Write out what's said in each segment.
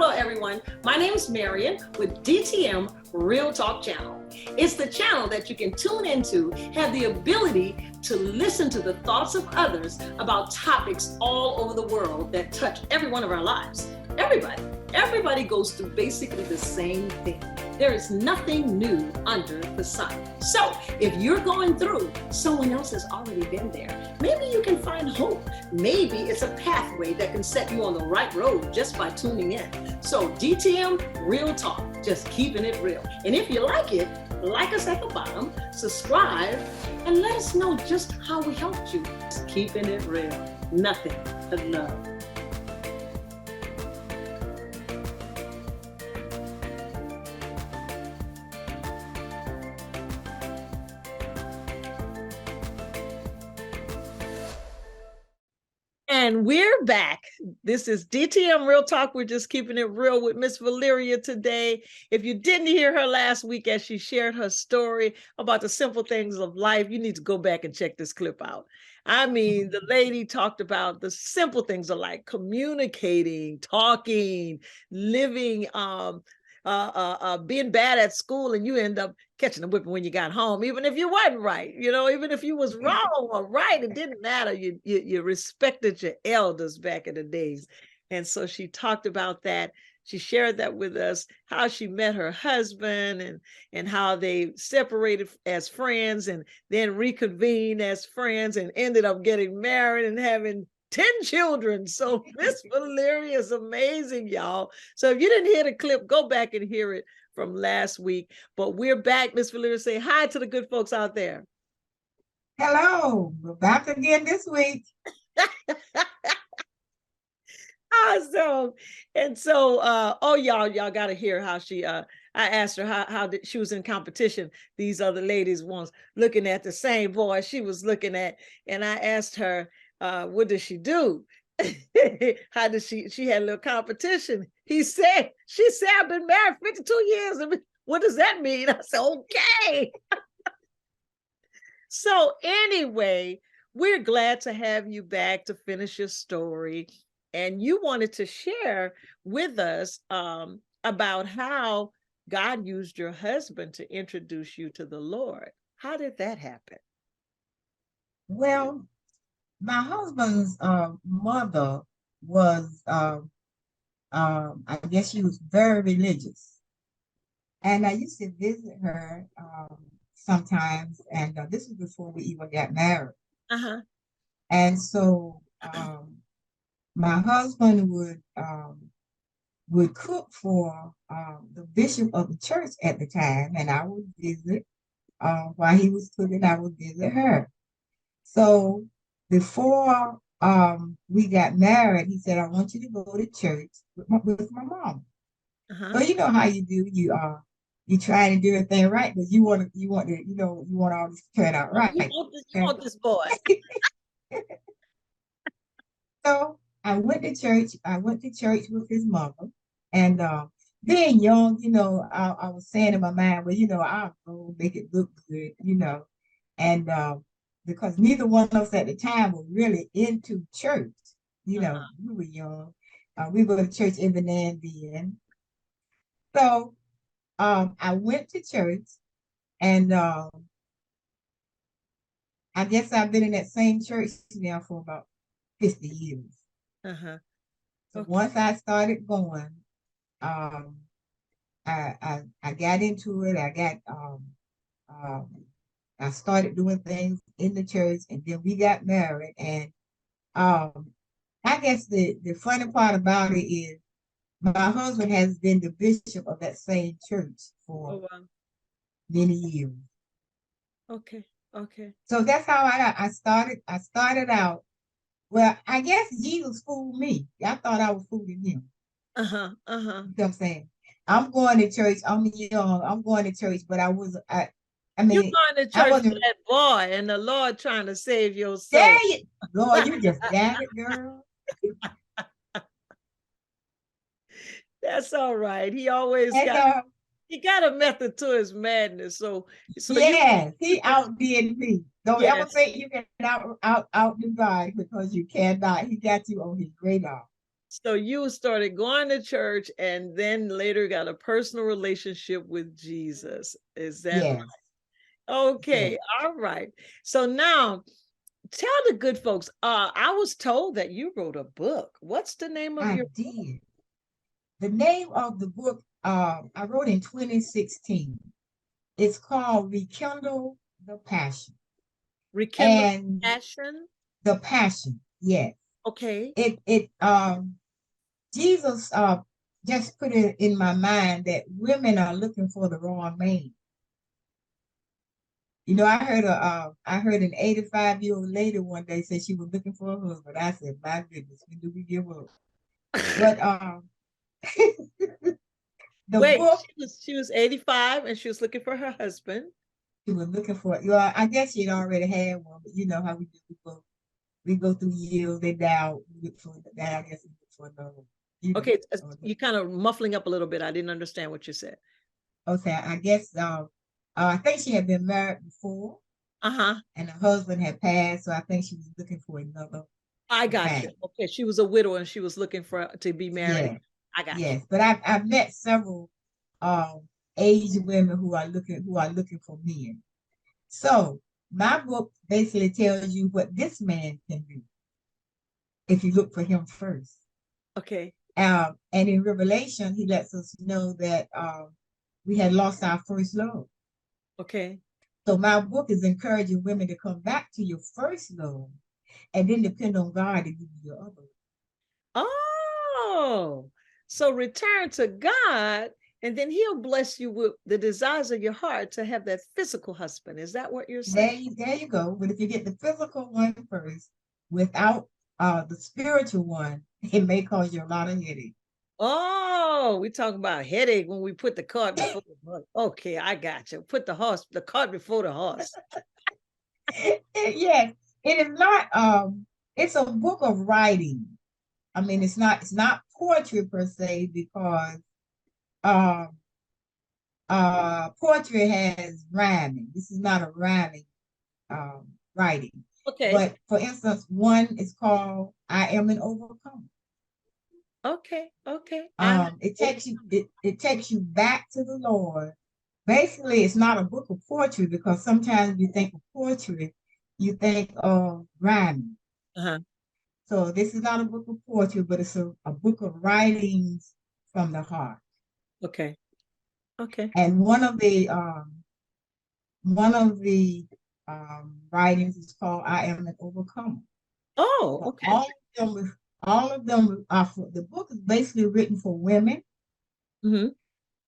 Hello, everyone. My name is Marion with DTM Real Talk Channel. It's the channel that you can tune into, have the ability to listen to the thoughts of others about topics all over the world that touch every one of our lives. Everybody goes through basically the same thing. There is nothing new under the sun. So if you're going through, someone else has already been there. Maybe you can find hope. Maybe it's a pathway that can set you on the right road just by tuning in. So DTM Real Talk, just keeping it real. And if you like it, like us at the bottom, subscribe, and let us know just how we helped you. Just keeping it real. Nothing but love. And we're back. This is DTM Real Talk. We're just keeping it real with Miss Valeria today. If you didn't hear her last week as she shared her story about the simple things of life, you need to go back and check this clip out. I mean, the lady talked about the simple things of life, communicating, talking, living, being bad at school, and you end up catching a whipping when you got home, even if you wasn't right, even if you was wrong or right, it didn't matter. You respected your elders back in the days. And so she talked about that. She shared that with us, how she met her husband and how they separated as friends and then reconvened as friends and ended up getting married and having 10 children. So Miss Valeria is amazing, y'all. So if you didn't hear the clip, go back and hear it from last week. But we're back. Miss Valeria, say hi to the good folks out there. Hello, we're back again this week. Awesome. And so, y'all got to hear how she, I asked her how she was in competition. These other ladies once looking at the same boy she was looking at. And I asked her, what does she do? How does she had a little competition. She said, I've been married 52 years. I mean, what does that mean? I said, okay. So anyway, we're glad to have you back to finish your story. And you wanted to share with us about how God used your husband to introduce you to the Lord. How did that happen? Well, my husband's mother was, I guess she was very religious. And I used to visit her sometimes. And this was before we even got married. Uh-huh. And so my husband would cook for the bishop of the church at the time. And I would visit. While he was cooking, I would visit her. So before we got married, he said, I want you to go to church with my mom. Uh-huh. So you know how you do, you trying to do everything right, but you want all this to turn out right. You want this boy. So I went to church with his mother. And being young, I was saying in my mind, well, I'll go make it look good, and because neither one of us at the time were really into church. We were young. We go to church every now and then. So I went to church, and I guess I've been in that same church now for about 50 years. Uh-huh. So once I started going, I got into it. I started doing things in the church, and then we got married. And I guess the funny part about it is my husband has been the bishop of that same church for many years. Okay. So that's how I started. I started out. Well, I guess Jesus fooled me. I thought I was fooling him. You know what I'm saying? I'm going to church. I'm young. I'm going to church, but I mean, you're going to church with that boy, and the Lord trying to save your soul. Dang it, Lord, you just got it, girl. That's all right. He always got a method to his madness. So yes, he outdid me. Don't ever think you can outdo God, because you cannot. He got you on his radar. So you started going to church and then later got a personal relationship with Jesus. Is that right? Yes, Okay, yes, all right. So now tell the good folks, I was told that you wrote a book. What's the name of I your did. The name of the book I wrote in 2016. It's called Rekindle the Passion. Rekindle And Passion? the Passion, yes. Okay. It Jesus just put it in my mind that women are looking for the wrong man. You know, I heard an 85-year-old lady one day say she was looking for a husband. I said, my goodness, when do we give up? But the Wait, book she was 85 and she was looking for her husband. she was looking for, well, I guess she'd already had one, but you know how we do. We go through years, they doubt, we look for that, I guess we look for another, you know. Okay, you kind of muffling up a little bit. I didn't understand what you said. Okay, I guess I think she had been married before Uh-huh. and her husband had passed, so I think she was looking for another I got you. companion. Okay, she was a widow and she was looking for to be married again. Yeah, I got you. yes. But I've met several um Asian women who are looking for men. So my book basically tells you what this man can do if you look for him first. Okay. And in Revelation, he lets us know that we had lost our first love. Okay. So my book is encouraging women to come back to your first love and then depend on God to give you your other. Oh, so return to God and then he'll bless you with the desires of your heart to have that physical husband. Is that what you're saying? There you go. But if you get the physical one first without the spiritual one, it may cause you a lot of headache. Oh, we talking about headache when we put the cart before the horse. Okay, I got you. Put the cart before the horse. Yes, it is not. It's a book of writing. I mean, it's not poetry per se because um poetry has rhyming. This is not a rhyming writing. Okay. But for instance, one is called "I Am an Overcomer." Okay. Okay. It takes you back to the Lord. Basically, it's not a book of poetry because sometimes you think of poetry, you think of rhyming. Uh-huh. So this is not a book of poetry, but it's a book of writings from the heart. Okay. Okay. And one of the writings is called "I Am an Overcomer." Oh, So okay. all of them are for, the book is basically written for women. Mm-hmm.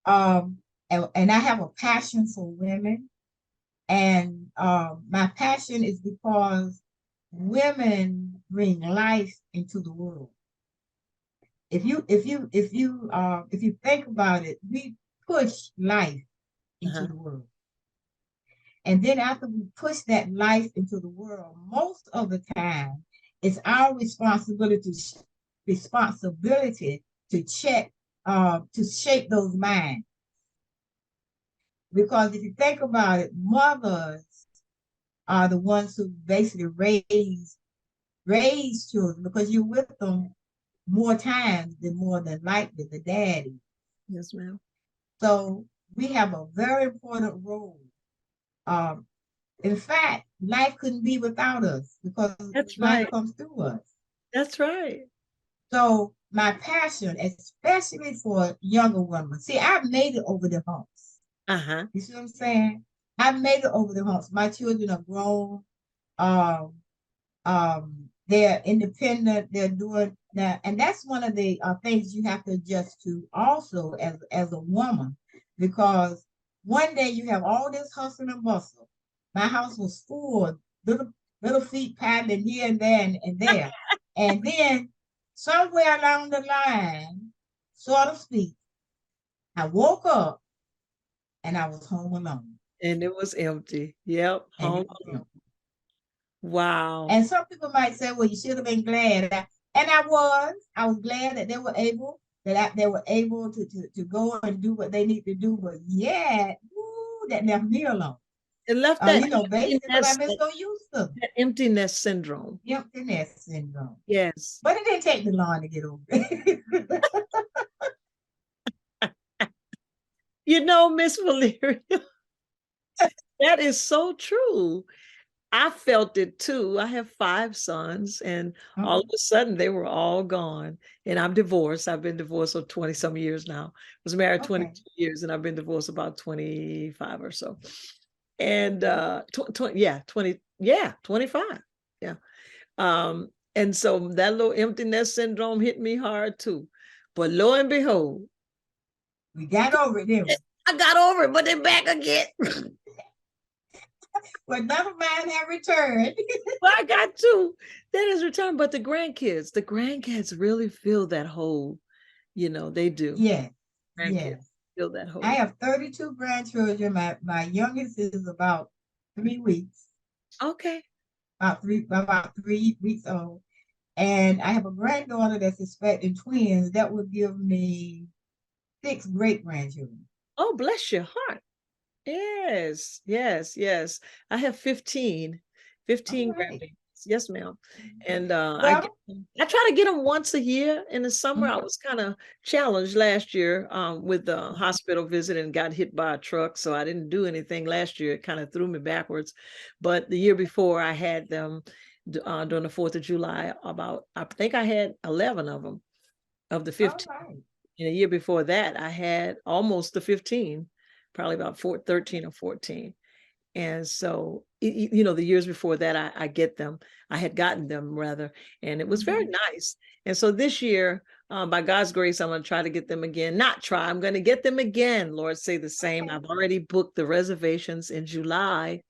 And I have a passion for women. And my passion is because women bring life into the world. If you think about it, we push life into Uh-huh. the world. And then after we push that life into the world, most of the time, it's our responsibility to check, to shape those minds. Because if you think about it, mothers are the ones who basically raise children because you're with them more times than more than likely the daddy. Yes, ma'am. So we have a very important role. Um, in fact, life couldn't be without us because That's life right. comes through us. That's right. So my passion, especially for younger women, see, I've made it over the humps. Uh-huh. You see what I'm saying? I've made it over the humps. My children are grown. Um, they're independent. They're doing that, and that's one of the things you have to adjust to also as a woman, because one day you have all this hustle and bustle. My house was full of little feet paddling here and there and there, and then somewhere along the line, so to speak, I woke up and I was home alone, And it was empty. Yep. and Home it was alone. empty. Wow. And some people might say, well, you should have been glad. And I was glad that they were able, they were able to go and do what they need to do. But yeah, ooh, that left me alone. It left that You know, empty basically, nest, I've been so used to that empty nest syndrome. empty nest syndrome. Yes. But it didn't take me long to get over it. You know, Miss Valeria, that is so true. I felt it too. I have 5 sons, and all of a sudden they were all gone. And I'm divorced. I've been divorced for 20 some years now. I was married Okay. 22 years, and I've been divorced about 25 or so. And 25. Yeah. And so that little empty nest syndrome hit me hard too. But lo and behold, we got over it, didn't we? I got over it, but they're back again. Well, none of mine have returned. Well, I got two. That is returned. But the grandkids really fill that hole. You know, they do. Yes, Grandkids yes. fill that hole. I have 32 grandchildren. My youngest is about 3 weeks. Okay. About 3 weeks old. And I have a granddaughter that's expecting twins. That would give me 6 great grandchildren. Oh, bless your heart. Yes, yes, yes. I have 15 All right. grandbabies. Yes, ma'am. And Well, I try to get them once a year. In the summer, I mhm. was kind of challenged last year with the hospital visit and got hit by a truck. So I didn't do anything last year. It kind of threw me backwards. But the year before, I had them during the 4th of July. I think I had 11 of them of the All 15. right. And a year before that, I had almost the 15, probably about 13 or 14. And so, you know, the years before that, I had gotten them rather, and it was very nice. And so this year, by God's grace, I'm going to try to get them again. I'm going to get them again. Lord, say the same. Okay. I've already booked the reservations in July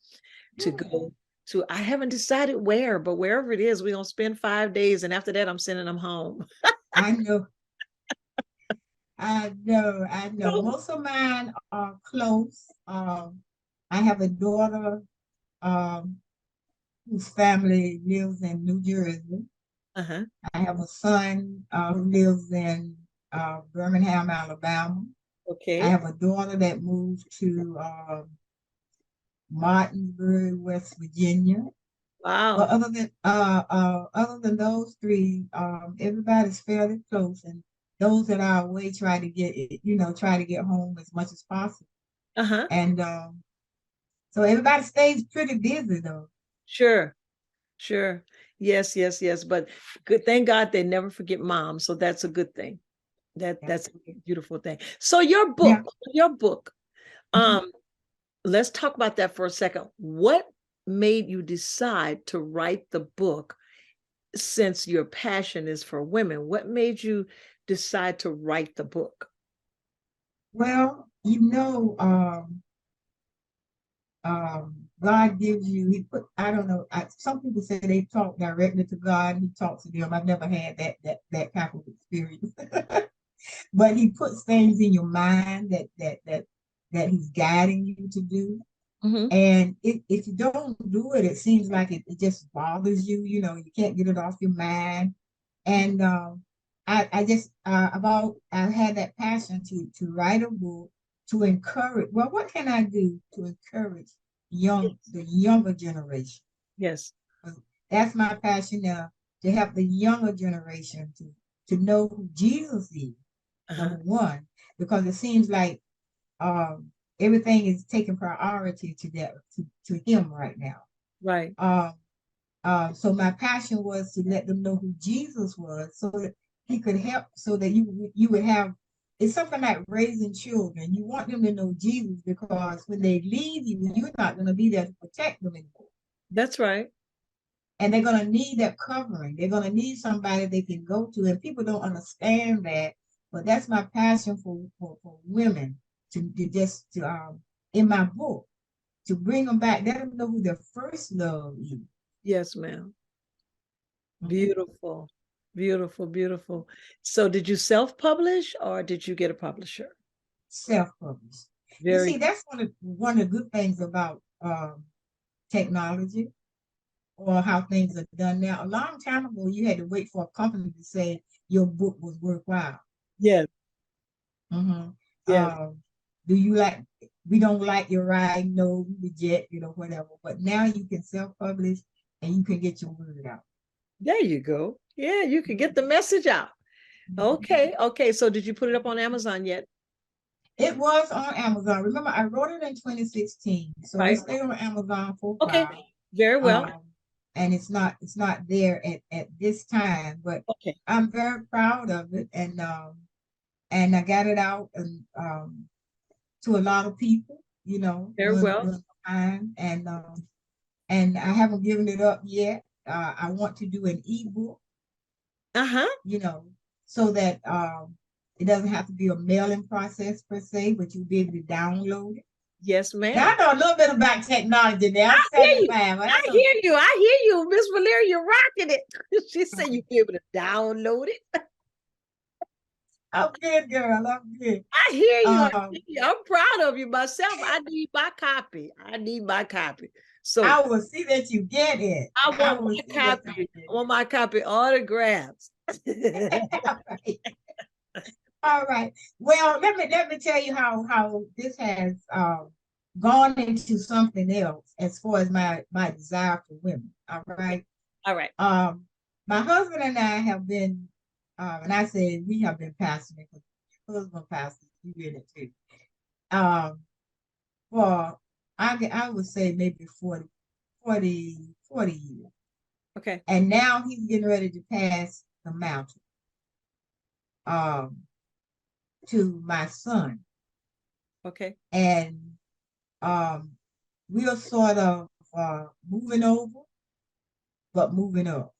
to go to, I haven't decided where, but wherever it is, we're going to spend 5 days. And after that, I'm sending them home. I know. I know. Most of mine are close. I have a daughter whose family lives in New Jersey. Uh-huh. I have a son who lives in Birmingham, Alabama. I Okay. have a daughter that moved to Martinsburg, West Virginia. But Wow. other than those three, everybody's fairly close, and those that are away try to get home as much as possible. Uh-huh. And so everybody stays pretty busy though. Sure. Sure. Yes, yes, yes. But good, thank God they never forget mom. So that's a good thing. That's a beautiful thing. So your Yeah. book, let's talk about that for a second. What made you decide to write the book since your passion is for women? What made you decide to write the book? Well, God gives you, I don't know, some people say they talk directly to God, he talks to them. I've never had that type of experience. But he puts things in your mind that he's guiding you to do. And if you don't do it, it seems like it just bothers you, you can't get it off your mind. And I had that passion to write a book to encourage. Well, what can I do to encourage the younger generation? Yes. That's my passion now, to help the younger generation to know who Jesus is, number one, because it seems like everything is taking priority to him right now. Right. So my passion was to let them know who Jesus was, so that he could help, so that you would have. It's something like raising children. You want them to know Jesus, because when they leave you, you're not going to be there to protect them anymore. That's right. And they're going to need that covering. They're going to need somebody they can go to, and people don't understand that. But that's my passion for women, to in my book, to bring them back, let them know who their first love is. Yes, ma'am. Beautiful, beautiful, beautiful. So did you self-publish or did you get a publisher? Self-published. You see, that's one of the good things about technology, or how things are done now. A long time ago, you had to wait for a company to say your book was worthwhile. Yes. Mm-hmm. Yes. Do you like we don't like your writing, no, we reject, whatever. But now you can self-publish and you can get your word out. There you go. Yeah, you can get the message out. Okay. Okay. So did you put it up on Amazon yet? It was on Amazon. Remember, I wrote it in 2016, so Right. it stayed on Amazon for a Okay. while. Very well. And it's not there at this time, but Okay. I'm very proud of it, and I got it out and to a lot of people, Very well. during the time, and I haven't given it up yet. I want to do an ebook, Uh-huh. So that it doesn't have to be a mailing process per se, but you'll be able to download it. Yes, ma'am. Now I know a little bit about technology now. I'm 75. I hear you, Miss Valeria. You're rocking it. She said you'll be able to download it. I'm good, girl. I'm good. I hear you. I'm proud of you myself. I need my copy. So I will see that you get it. I want my copy. I want my copy autographs. All right. Well, let me tell you how this has gone into something else as far as my desire for women. All right. All right. My husband and I have been, and I say we have been pastoring, because husband pastors, you get it too. For I would say maybe 40 years. Okay. And now he's getting ready to pass the mountain to my son. Okay. And we are sort of moving over, but moving up.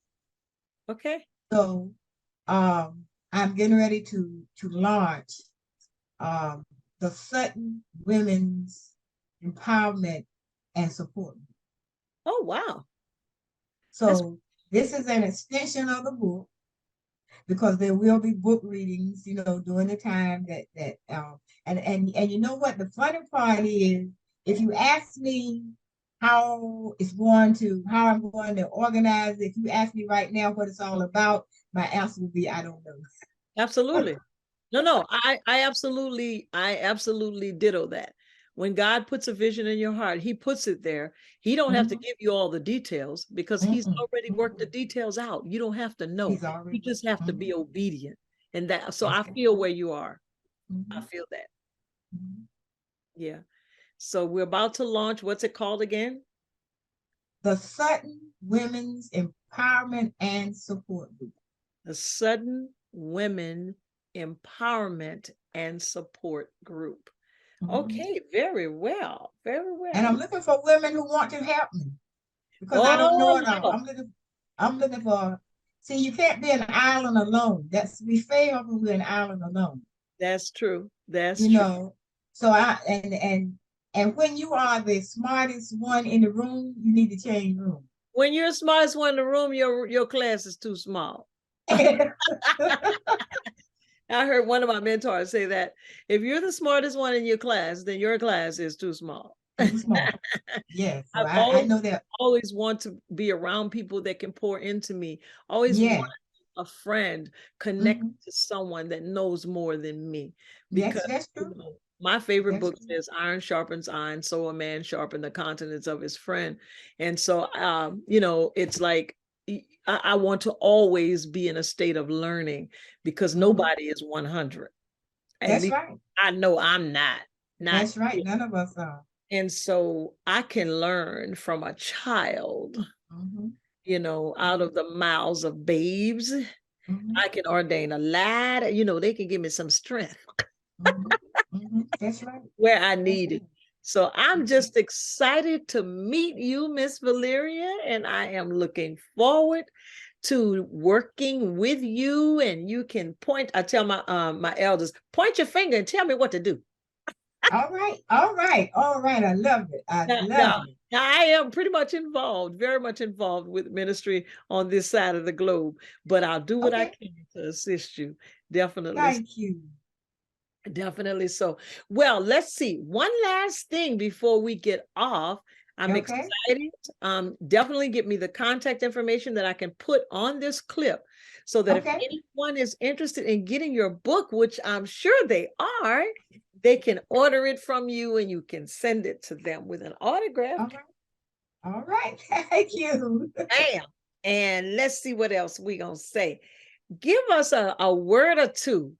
Okay. So I'm getting ready to launch the Sutton Women's Empowerment and Support. Oh, wow. So this is an extension of the book, because there will be book readings, during the time that and you know what the funny part is, if you ask me how I'm going to organize it, if you ask me right now what it's all about, my answer will be I don't know. Absolutely. No, I absolutely ditto that. When God puts a vision in your heart, he puts it there. He don't have to give you all the details, because he's already worked the details out. You don't have to know. You just have to be obedient. And so I feel where you are. I feel that. Yeah. So we're about to launch. What's it called again? The Sutton Women's Empowerment and Support Group. The Sutton Women Empowerment and Support Group. Okay, very well. Very well. And I'm looking for women who want to help me, because I don't know it all. I'm looking for, see, you can't be an island alone. We fail when we're an island alone. That's true. That's true. So and when you are the smartest one in the room, you need to change room. When you're the smartest one in the room, your class is too small. I heard one of my mentors say that if you're the smartest one in your class, then your class is too small. Too small. Yes, so I know that. Always want to be around people that can pour into me. Always want a friend, connect to someone that knows more than me. Because that's true. My favorite book says iron sharpens iron, so a man sharpen the countenance of his friend. And so it's like I want to always be in a state of learning, because nobody is 100. That's right. I know I'm not. That's right. None of us are. And so I can learn from a child, out of the mouths of babes. I can ordain a lad, they can give me some strength. That's right. Where I need it. So I'm just excited to meet you, Miss Valeria, and I am looking forward to working with you. And you can point. I tell my elders, point your finger and tell me what to do. All right. I love it. Now, I am pretty much involved, very much involved with ministry on this side of the globe, but I'll do what I can to assist you. Definitely. Thank you. Definitely so. Well, let's see. One last thing before we get off. I'm excited. Definitely get me the contact information that I can put on this clip so that if Okay. anyone is interested in getting your book, which I'm sure they are, they can order it from you and you can send it to them with an autograph. All right. All right. Thank you. Bam. And let's see what else we're going to say. Give us a word or two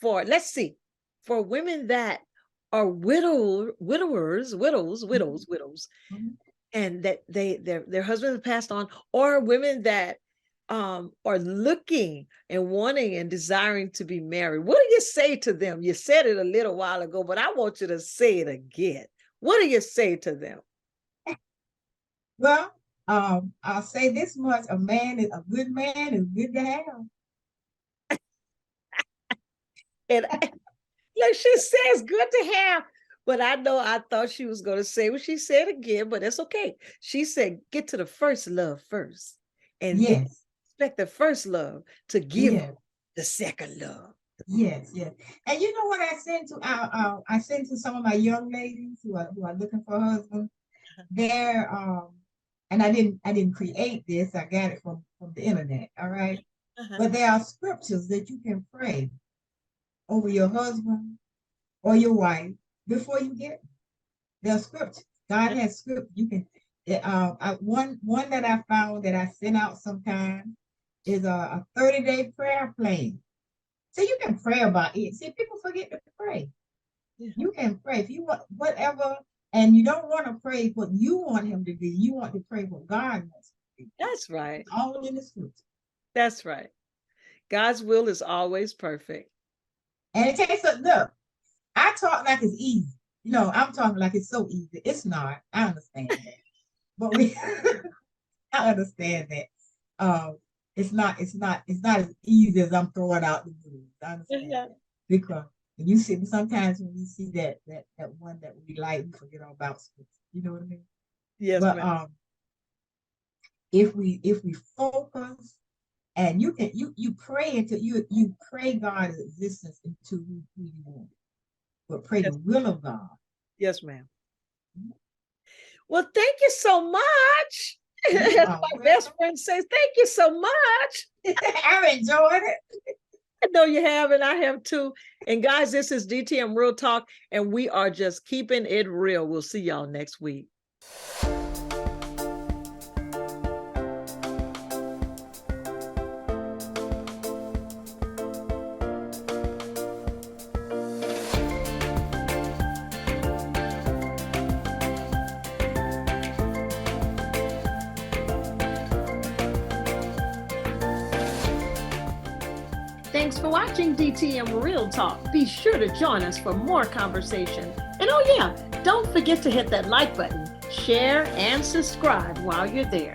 for, let's see, for women that are widows, Mhm. and that their husbands have passed on, or women that are looking and wanting and desiring to be married. What do you say to them? You said it a little while ago, but I want you to say it again. What do you say to them? Well, I'll say this much: a good man is good to have. And like she says, good to have. But I thought she was going to say what she said again, but that's okay. She said, get to the first love first. And then Yes. expect the first love to give Yes. you the second love. Yes. Yes. And you know what I sent to I sent to some of my young ladies who are looking for husbands. They're and I didn't create this. I got it from the internet. All right. But there are scriptures that you can pray over your husband or your wife before you get them. There are scriptures. God has scripture. You can one that I found that I sent out sometime is a 30-day prayer plan. So you can pray about it. See, people forget to pray. You can pray if you want whatever, and you don't want to pray what you want him to be. You want to pray what God wants to be. That's right. It's all in the scripture. That's right. God's will is always perfect. And it takes a look. I talk like it's easy. You know, I'm talking like it's so easy. It's not. I understand that. But I understand that. It's not as easy as I'm throwing out the rules. I understand that. Because when you see sometimes when we see that one that we like, we forget all about scripture. You know what I mean? Yes. But if we focus and you pray into you pray God's existence into who you want. But pray the will of God. Yes, ma'am. Well, thank you so much. My best friend says, thank you so much. I've enjoyed it. I know you have, and I have too. And guys, this is DTM Real Talk, and we are just keeping it real. We'll see y'all next week. Thanks for watching DTM Real Talk. Be sure to join us for more conversation. And oh yeah, don't forget to hit that like button, share, and subscribe while you're there.